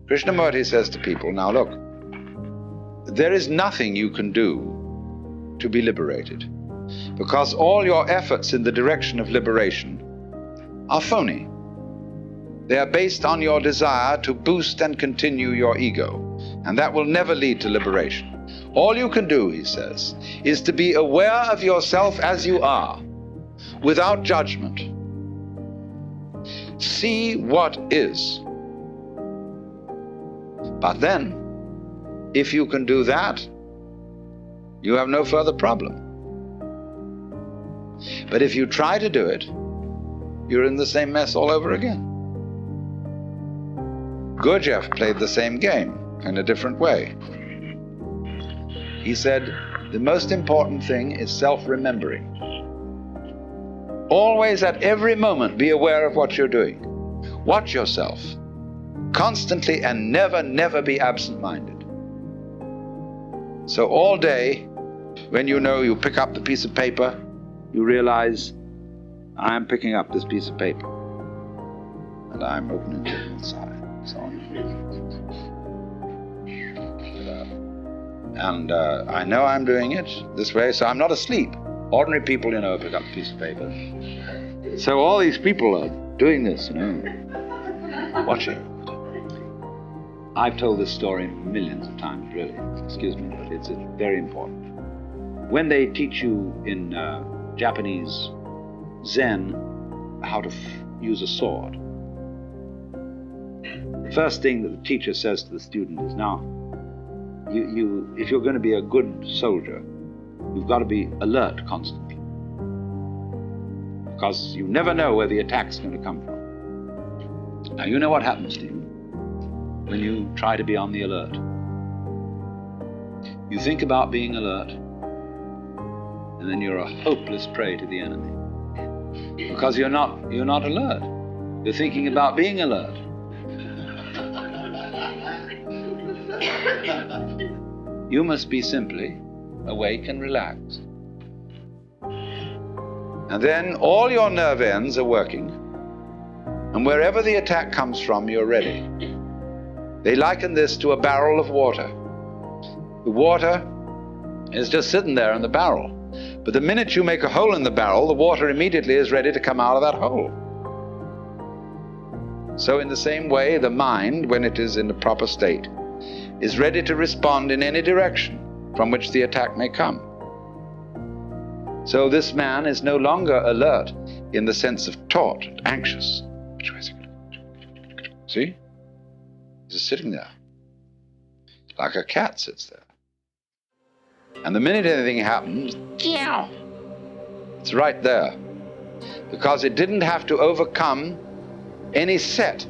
Krishnamurti says to people, now look, there is nothing you can do to be liberated, because all your efforts in the direction of liberation are phony. They are based on your desire to boost and continue your ego, and that will never lead to liberation. All you can do, he says, is to be aware of yourself as you are, without judgment. See what is. But then, if you can do that, you have no further problem. But if you try to do it, you're in the same mess all over again. Gurdjieff played the same game in a different way. He said, the most important thing is self-remembering. Always at every moment be aware of what you're doing. Watch yourself constantly and never be absent-minded. So all day, when you pick up the piece of paper, you realize, I am picking up this piece of paper, and I'm opening it inside, and so on. And I know I'm doing it this way, so I'm not asleep. Ordinary people, pick up a piece of paper. So all these people are doing this, watching. I've told this story millions of times, really. Excuse me, but it's very important. When they teach you in Japanese Zen how to use a sword, the first thing that the teacher says to the student is, now, if you're going to be a good soldier, you've got to be alert constantly, because you never know where the attack's going to come from. Now, you know what happens to you when you try to be on the alert. You think about being alert, and then you're a hopeless prey to the enemy, because you're not alert. You're thinking about being alert. You must be simply awake and relaxed. And then all your nerve ends are working, and wherever the attack comes from, you're ready. They liken this to a barrel of water. The water is just sitting there in the barrel, but the minute you make a hole in the barrel, the water immediately is ready to come out of that hole. So in the same way, the mind, when it is in the proper state, is ready to respond in any direction from which the attack may come. So this man is no longer alert in the sense of taut and anxious. Which way is it going? See? He's just sitting there, like a cat sits there. And the minute anything happens, it's right there, because it didn't have to overcome any set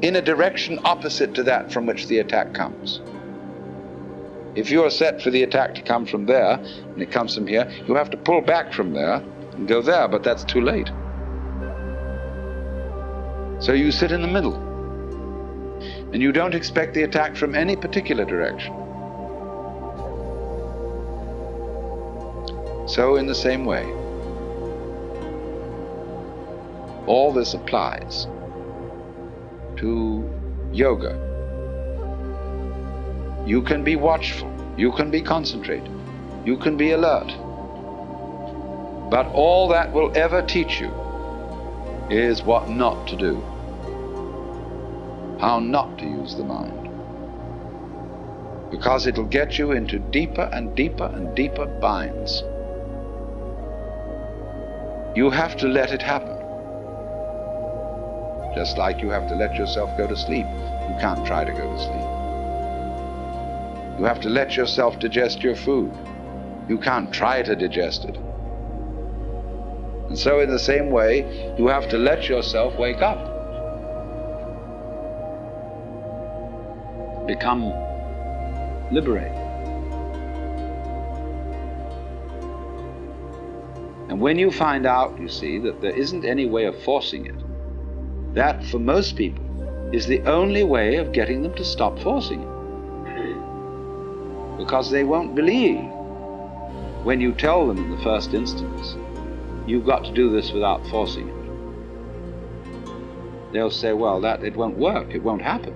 in a direction opposite to that from which the attack comes. If you're set for the attack to come from there, and it comes from here, you have to pull back from there and go there, but that's too late. So you sit in the middle, and you don't expect the attack from any particular direction. So in the same way, all this applies to yoga. You can be watchful, you can be concentrated, you can be alert, but all that will ever teach you is what not to do, how not to use the mind, because it'll get you into deeper and deeper and deeper binds. You have to let it happen. Just like you have to let yourself go to sleep. You can't try to go to sleep. You have to let yourself digest your food. You can't try to digest it. And so in the same way, you have to let yourself wake up. Become liberated. And when you find out, you see, that there isn't any way of forcing it, that for most people is the only way of getting them to stop forcing it. Because they won't believe when you tell them in the first instance, you've got to do this without forcing it. They'll say, well, it won't work, it won't happen.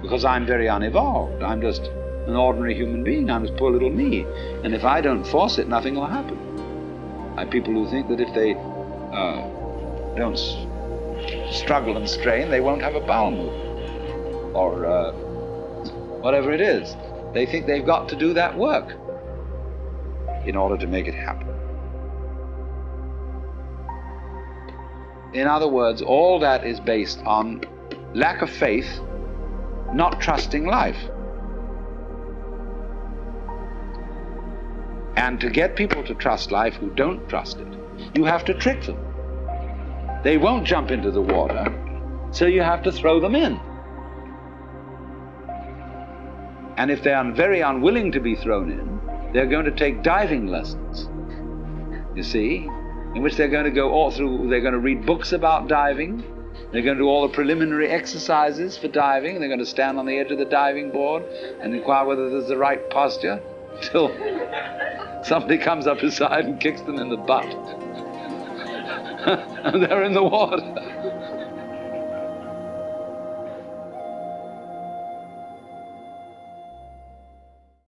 because I'm very unevolved. I'm just an ordinary human being. I'm just poor little me. And if I don't force it, nothing will happen. I have people who think that if they don't struggle and strain, they won't have a bowel movement, or whatever it is. They think they've got to do that work in order to make it happen. In other words, all that is based on lack of faith, not trusting life. And to get people to trust life who don't trust it, you have to trick them. They won't jump into the water, so you have to throw them in. And if they are very unwilling to be thrown in, they're going to take diving lessons, you see, in which they're going to go all through, they're going to read books about diving, they're going to do all the preliminary exercises for diving, they're going to stand on the edge of the diving board and inquire whether there's the right posture, till somebody comes up beside and kicks them in the butt. And they're in the water.